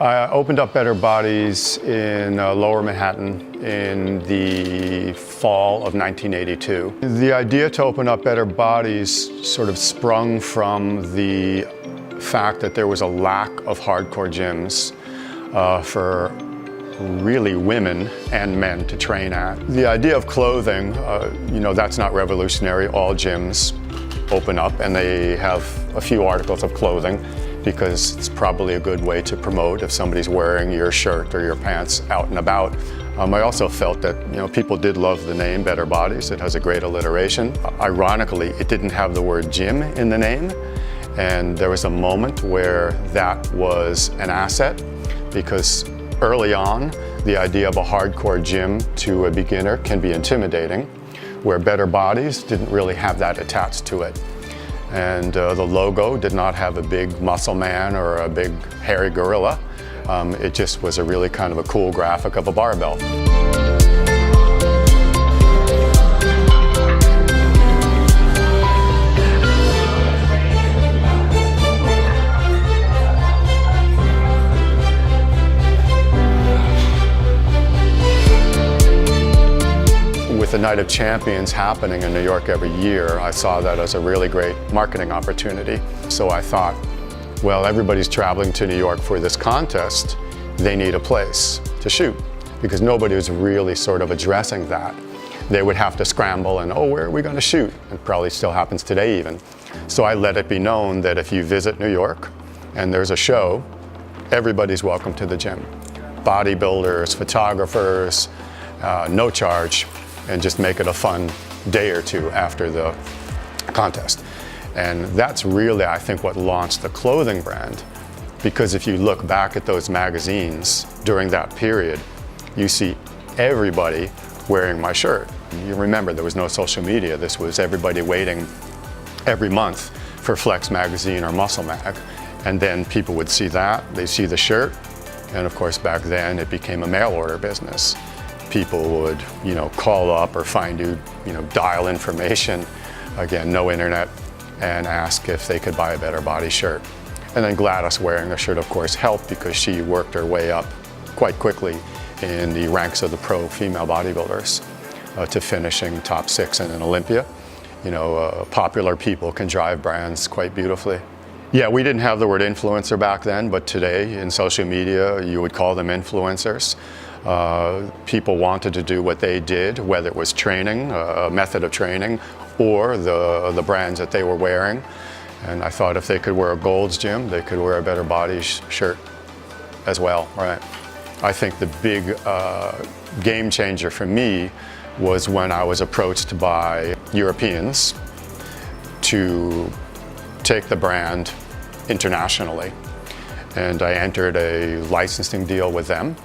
I opened up Better Bodies in Lower Manhattan in the fall of 1982. The idea to open up Better Bodies sort of sprung from the fact that there was a lack of hardcore gyms for really women and men to train at. The idea of clothing, that's not revolutionary. All gyms open up and they have a few articles of clothing because it's probably a good way to promote if somebody's wearing your shirt or your pants out and about. I also felt that people did love the name Better Bodies. It has a great alliteration. Ironically, it didn't have the word gym in the name, and there was a moment where that was an asset because early on, the idea of a hardcore gym to a beginner can be intimidating, where Better Bodies didn't really have that attached to it. And the logo did not have a big muscle man or a big hairy gorilla. It just was a really kind of a cool graphic of a barbell. With the Night of Champions happening in New York every year, I saw that as a really great marketing opportunity. So I thought, well, everybody's traveling to New York for this contest. They need a place to shoot because nobody was really sort of addressing that. They would have to scramble and, oh, where are we going to shoot? It probably still happens today even. So I let it be known that if you visit New York and there's a show, everybody's welcome to the gym. Bodybuilders, photographers, no charge, and just make it a fun day or two after the contest. And that's really, I think, what launched the clothing brand. Because if you look back at those magazines during that period, you see everybody wearing my shirt. You remember there was no social media. This was everybody waiting every month for Flex magazine or Muscle Mag. And then people would see that, they see the shirt, and of course back then it became a mail order business. People would, call up or find you, dial information, again, no internet, and ask if they could buy a Better Body shirt. And then Gladys wearing the shirt, of course, helped because she worked her way up quite quickly in the ranks of the pro female bodybuilders to finishing top 6 in an Olympia. Popular people can drive brands quite beautifully. Yeah, we didn't have the word influencer back then, but today in social media, you would call them influencers. People wanted to do what they did, whether it was training, a method of training, or the brands that they were wearing. And I thought if they could wear a Gold's Gym, they could wear a Better Bodies shirt as well, right? I think the big game changer for me was when I was approached by Europeans to take the brand internationally. And I entered a licensing deal with them.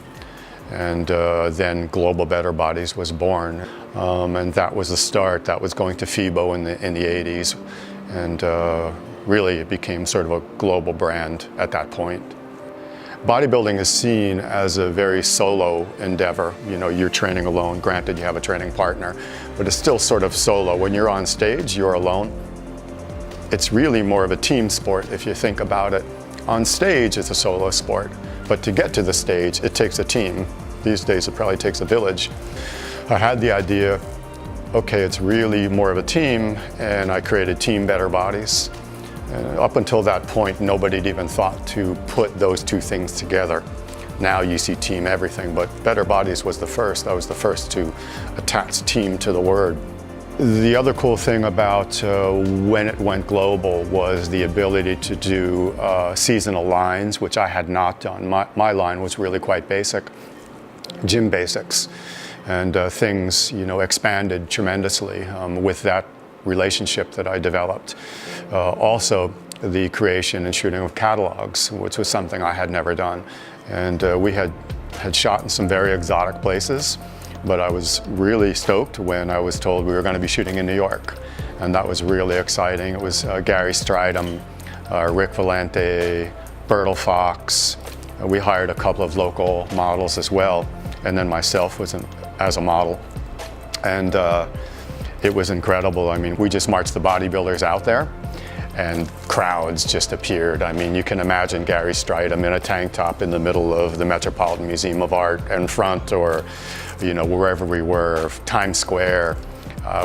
And then Global Better Bodies was born. And that was the start. That was going to FIBO in the 80s. And really it became sort of a global brand at that point. Bodybuilding is seen as a very solo endeavor. You're training alone. Granted, you have a training partner, but it's still sort of solo. When you're on stage, you're alone. It's really more of a team sport if you think about it. On stage, it's a solo sport. But to get to the stage, it takes a team. These days, it probably takes a village. I had the idea, okay, it's really more of a team, and I created Team Better Bodies. And up until that point, nobody had even thought to put those two things together. Now you see team everything, but Better Bodies was the first. I was the first to attach team to the word. The other cool thing about when it went global was the ability to do seasonal lines, which I had not done. My line was really quite basic, gym basics, and things expanded tremendously with that relationship that I developed. Also, the creation and shooting of catalogs, which was something I had never done, and we had shot in some very exotic places. But I was really stoked when I was told we were going to be shooting in New York. And that was really exciting. It was Gary Stridham, Rick Valente, Bertil Fox. We hired a couple of local models as well. And then myself was as a model. And it was incredible. I mean, we just marched the bodybuilders out there and crowds just appeared. I mean, you can imagine Gary Strydom in a tank top in the middle of the Metropolitan Museum of Art in front, or, you know, wherever we were, Times Square.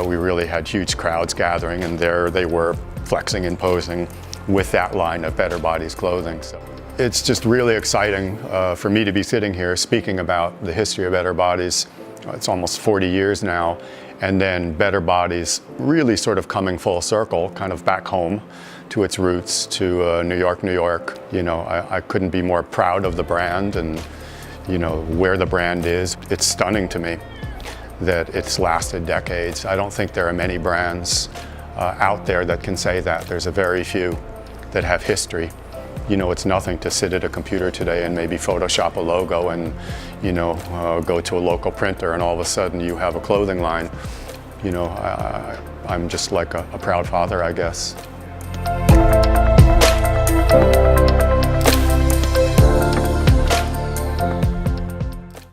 We really had huge crowds gathering, and there they were flexing and posing with that line of Better Bodies clothing. So it's just really exciting for me to be sitting here speaking about the history of Better Bodies. It's almost 40 years now, and then Better Bodies really sort of coming full circle, kind of back home to its roots, to New York, New York. You know, I couldn't be more proud of the brand and, you know, where the brand is. It's stunning to me that it's lasted decades. I don't think there are many brands out there that can say that. There's a very few that have history. You know, it's nothing to sit at a computer today and maybe Photoshop a logo and, you know, go to a local printer and all of a sudden you have a clothing line. You know, I'm just like a proud father, I guess.